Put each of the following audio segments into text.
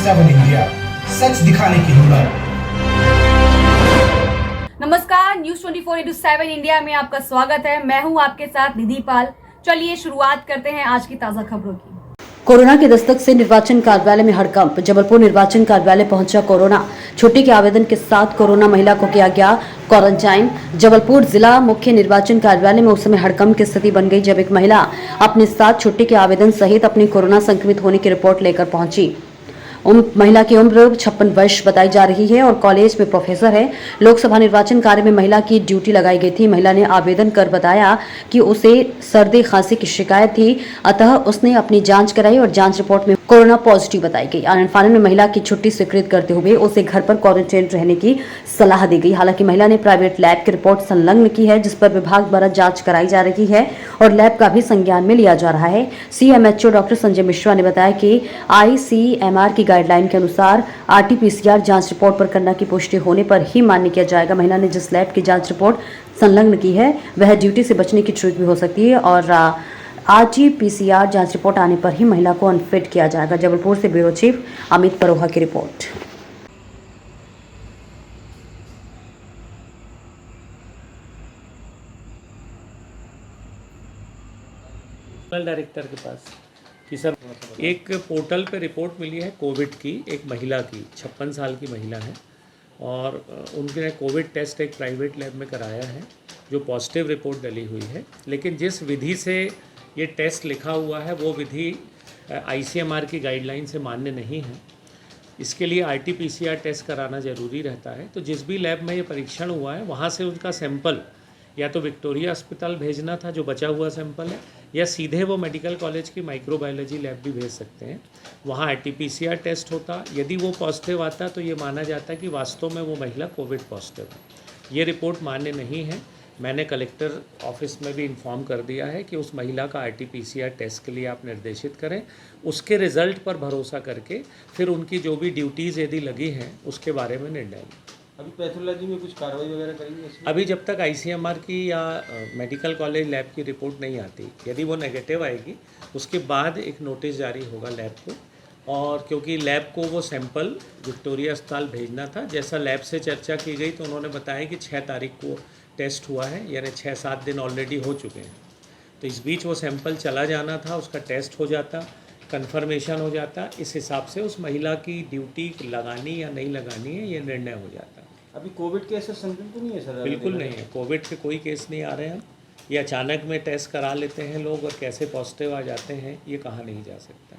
7 India, सच दिखाने की हिम्मत। नमस्कार, न्यूज 24/7 इंडिया में आपका स्वागत है। मैं हूं आपके साथ निधि पाल। चलिए शुरुआत करते हैं आज की ताजा खबरों की। कोरोना के दस्तक से निर्वाचन कार्यालय में हड़कंप। जबलपुर निर्वाचन कार्यालय पहुंचा कोरोना। छुट्टी के आवेदन के साथ कोरोना महिला को किया गया क्वारंटाइन। जबलपुर जिला मुख्य निर्वाचन कार्यालय में उस समय हड़कंप की स्थिति बन गई जब एक महिला अपने साथ छुट्टी के आवेदन सहित अपनी कोरोना संक्रमित होने की रिपोर्ट लेकर पहुंची। महिला की उम्र 56 वर्ष बताई जा रही है और कॉलेज में प्रोफेसर है। लोकसभा निर्वाचन कार्य में महिला की ड्यूटी लगाई गई थी। महिला ने आवेदन कर बताया कि उसे सर्दी खांसी की शिकायत थी, अतः उसने अपनी जांच कराई और जांच रिपोर्ट में कोरोना पॉजिटिव बताई गई। आनंद फानन में महिला की छुट्टी स्वीकृत करते हुए उसे घर पर क्वारंटाइन रहने की सलाह दी गई। हालांकि महिला ने प्राइवेट लैब की रिपोर्ट संलग्न की है, जिस पर विभाग द्वारा जांच कराई जा रही है और लैब का भी संज्ञान में लिया जा रहा है। सीएमएचओ डॉक्टर संजय मिश्रा ने बताया कि आईसीएमआर की गाइडलाइन के अनुसार आरटीपीसीआर जांच रिपोर्ट पर करना की पुष्टि होने पर ही मान्य किया जाएगा। महिला ने जिस लैब की जांच रिपोर्ट संलग्न की है वह ड्यूटी से बचने की छूट भी हो सकती है और आरटीपीसीआर जांच रिपोर्ट आने पर ही महिला को अनफिट किया जाएगा। जबलपुर से ब्यूरो चीफ अमित परोहा की रिपोर्ट। डायरेक्टर के पास कि सर एक पोर्टल पे रिपोर्ट मिली है कोविड की, एक महिला की 56 साल की महिला है और उनके कोविड टेस्ट एक प्राइवेट लैब में कराया है जो पॉजिटिव रिपोर्ट डली हुई है। लेकिन जिस विधि से ये टेस्ट लिखा हुआ है वो विधि आईसीएमआर की गाइडलाइन से मान्य नहीं है। इसके लिए आरटीपीसीआर टेस्ट कराना ज़रूरी रहता है। तो जिस भी लैब में ये परीक्षण हुआ है वहाँ से उनका सैंपल या तो विक्टोरिया अस्पताल भेजना था जो बचा हुआ सैंपल है, या सीधे वो मेडिकल कॉलेज की माइक्रोबायोलॉजी लैब भी भेज सकते हैं। वहाँ आरटीपीसीआर टेस्ट होता, यदि वो पॉजिटिव आता तो ये माना जाता कि वास्तव में वो महिला कोविड पॉजिटिव है। ये रिपोर्ट मान्य नहीं है। मैंने कलेक्टर ऑफिस में भी इन्फॉर्म कर दिया है कि उस महिला का आरटीपीसीआर टेस्ट के लिए आप निर्देशित करें। उसके रिज़ल्ट पर भरोसा करके फिर उनकी जो भी ड्यूटीज़ यदि लगी हैं उसके बारे में निर्णय लें। अभी पैथोलॉजी में कुछ कार्रवाई वगैरह करेंगे इसमें? अभी जब तक आईसीएमआर की या मेडिकल कॉलेज लैब की रिपोर्ट नहीं आती, यदि वो नेगेटिव आएगी उसके बाद एक नोटिस जारी होगा लैब को। और क्योंकि लैब को वो सैंपल विक्टोरिया अस्पताल भेजना था, जैसा लैब से चर्चा की गई तो उन्होंने बताया कि 6 तारीख को टेस्ट हुआ है, यानी 6-7 दिन ऑलरेडी हो चुके हैं। तो इस बीच वो सैंपल चला जाना था, उसका टेस्ट हो जाता, कन्फर्मेशन हो जाता, इस हिसाब से उस महिला की ड्यूटी लगानी या नहीं लगानी है ये निर्णय हो जाता। अभी कोविड के ऐसे संक्रमण तो नहीं है सर? बिल्कुल नहीं है, कोविड के कोई केस नहीं आ रहे हैं। ये अचानक में टेस्ट करा लेते हैं लोग और कैसे पॉजिटिव आ जाते हैं ये कहा नहीं जा सकता।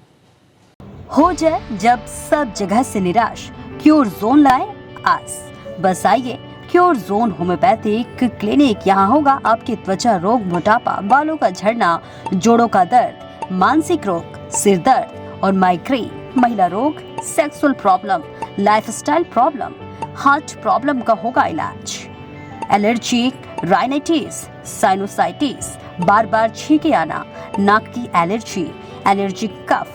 हो जाए जब सब जगह से निराश, क्योर जोन लाए आस। बस आइए क्योर जोन होम्योपैथिक क्लिनिक। यहाँ होगा आपकी त्वचा रोग, मोटापा, बालों का झड़ना, जोड़ों का दर्द, मानसिक रोग, सिर दर्द और माइग्रेन, महिला रोग, sexual problem, lifestyle problem, heart problem का होगा इलाज। एलर्जी, राइनाइटिस, साइनोसाइटिस, बार बार छींके आना, नाक की एलर्जी, एलर्जिक कफ,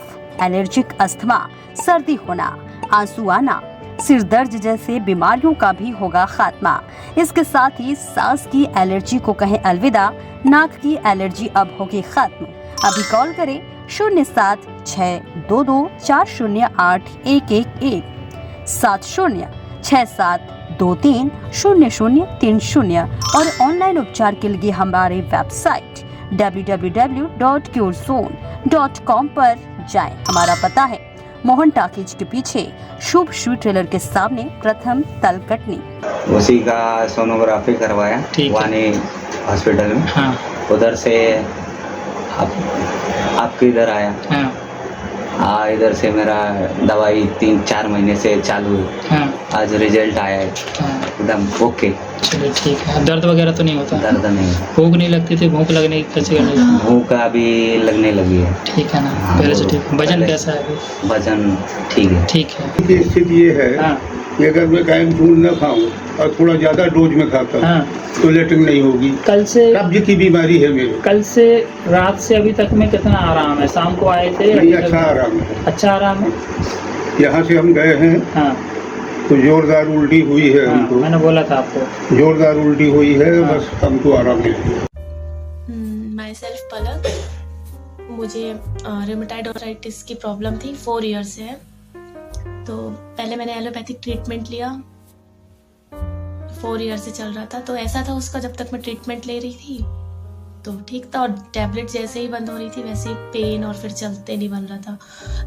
एलर्जिक अस्थमा, सर्दी होना, आंसू आना, सिर दर्द जैसे बीमारियों का भी होगा खात्मा। इसके साथ ही सांस की एलर्जी को कहें अलविदा, नाक की एलर्जी अब होगी खत्म। अभी कॉल करें 0762240811 7067230030 और ऑनलाइन उपचार के लिए हमारे वेबसाइट www.curezone.com पर जाएं। हमारा पता है मोहन टाकीज के पीछे शुभ शू ट्रेलर के सामने, प्रथम तलकटनी। उसी का सोनोग्राफी करवाया वानी हॉस्पिटल में। हाँ। उधर से आपके इधर आया। हाँ। इधर से मेरा दवाई 3-4 महीने से चालू है। हाँ। आज रिजल्ट आया है। हाँ। एकदम ओके। चलिए ठीक है। दर्द वगैरह तो नहीं होता? दर्द नहीं। भूख नहीं लगती थी? भूख लगने की कैसे? भूख अभी लगने लगी है। ठीक है ना? पहले से ठीक। वजन कैसा है अभी? वजन ठीक है। ठीक है। स्थिति ये है कि अगर मैं कायम फूल न खाऊं और थोड़ा ज्यादा डोज में खाता हूं तो लेटरिन नहीं होगी। कल से कब्ज की बीमारी है मेरे। कल से रात से अभी तक में कितना आराम है? शाम को आए थे? अच्छा आराम है। अच्छा आराम है। यहाँ से हम गए हैं। हाँ। तो जोरदार उल्टी हुई है। हमको मैंने बोला था आपको जोरदार उल्टी हुई है। बस हमको आराम मिल गया। माई सेल्फ पलक। मुझे रेमेटाइड आर्थराइटिस की प्रॉब्लम थी, 4 ईयर से है। तो पहले मैंने एलोपैथिक ट्रीटमेंट लिया, 4 ईयर से चल रहा था। तो ऐसा था उसका, जब तक मैं ट्रीटमेंट ले रही थी तो ठीक था, और टैबलेट जैसे ही बंद हो रही थी वैसे ही पेन और फिर चलते नहीं बन रहा था,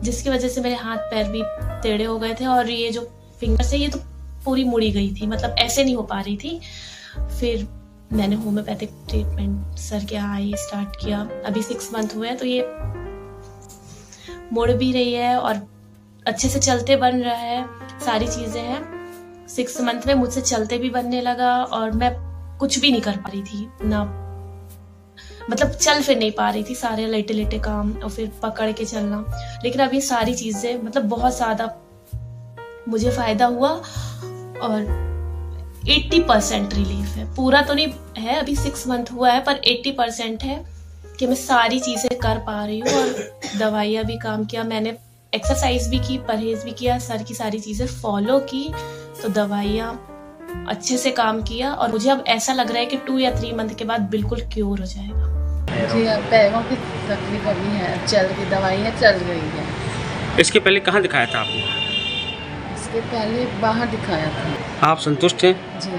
जिसकी वजह से मेरे हाथ पैर भी टेढ़े हो गए थे और ये जो फिंगर्स है ये तो पूरी मुड़ी गई थी, मतलब ऐसे नहीं हो पा रही थी। फिर मैंने होम्योपैथिक ट्रीटमेंट सर के यहाँ ही स्टार्ट किया। अभी 6 मंथ हुए हैं तो ये मुड़ भी रही है और अच्छे से चलते बन रहा है, सारी चीज़ें हैं। 6 मंथ में मुझसे चलते भी बनने लगा और मैं कुछ भी नहीं कर पा रही थी ना, मतलब चल फिर नहीं पा रही थी, सारे लेटे लेटे काम और फिर पकड़ के चलना। लेकिन अब ये सारी चीज़ें मतलब बहुत ज़्यादा मुझे फ़ायदा हुआ और 80% रिलीफ है। पूरा तो नहीं है, अभी 6 मंथ हुआ है, पर 80% है कि मैं सारी चीज़ें कर पा रही हूँ। और दवाइयाँ भी काम किया, मैंने एक्सरसाइज भी की, परहेज भी किया, सर की सारी चीज़ें फॉलो की, तो दवाइयाँ अच्छे से काम किया और मुझे अब ऐसा लग रहा है कि 2 या 3 मंथ के बाद बिल्कुल क्योर हो जाएगा। जी पैरों की तकलीफ अभी है, चल की दवाइयाँ चल रही है। इसके पहले कहाँ दिखाया था आपने? इसके पहले बाहर दिखाया था। आप संतुष्ट हैं? जी।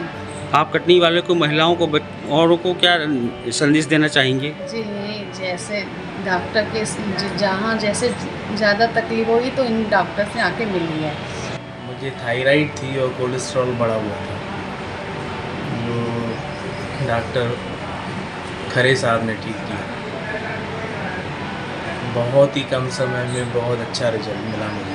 आप कटनी वाले को, महिलाओं को, औरों को क्या संदेश देना चाहेंगे? जी जैसे डॉक्टर के जहाँ जैसे ज़्यादा तकलीफ होगी तो इन डॉक्टर से आके मिली है। मुझे थायराइड थी और कोलेस्ट्रॉल बढ़ा हुआ था, जो डॉक्टर खरे साहब ने ठीक किया। बहुत ही कम समय में बहुत अच्छा रिजल्ट मिला मुझे।